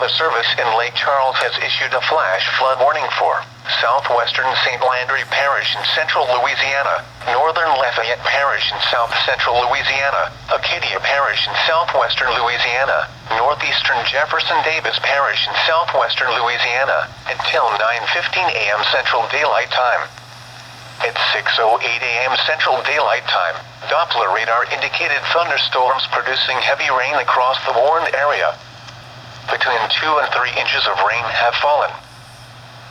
Weather Service in Lake Charles has issued a flash flood warning for southwestern St. Landry Parish in central Louisiana, northern Lafayette Parish in south central Louisiana, Acadia Parish in southwestern Louisiana, northeastern Jefferson Davis Parish in southwestern Louisiana, until 9:15 a.m. Central Daylight Time. At 6:08 a.m. Central Daylight Time, Doppler radar indicated thunderstorms producing heavy rain across the warned area. Between 2 and 3 inches of rain have fallen.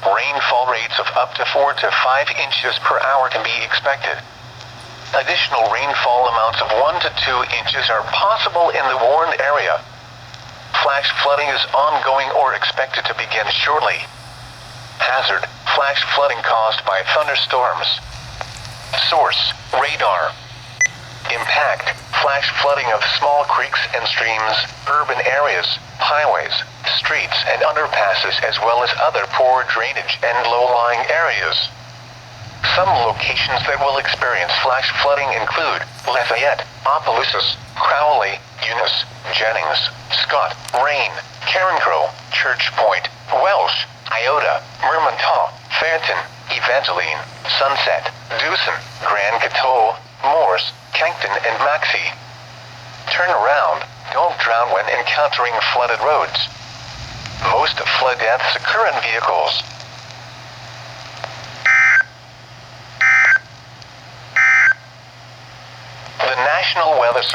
Rainfall rates of up to 4 to 5 inches per hour can be expected. Additional rainfall amounts of 1 to 2 inches are possible in the warned area. Flash flooding is ongoing or expected to begin shortly. Hazard: flash flooding caused by thunderstorms. Source: radar. Impact: flash flooding of small creeks and streams, urban areas, highways, streets and underpasses, as well as other poor drainage and low-lying areas. Some locations that will experience flash flooding include Lafayette, Opelousas, Crowley, Eunice, Jennings, Scott, Rain, Carencro, Church Point, Welsh, Iota, Mermentau, Fairton, Evangeline, Sunset, Dewson, Grand Coteau, Morse, Cancton and Maxey. Turn around, don't drown when encountering flooded roads. Most flood deaths occur in vehicles. The National Weather Service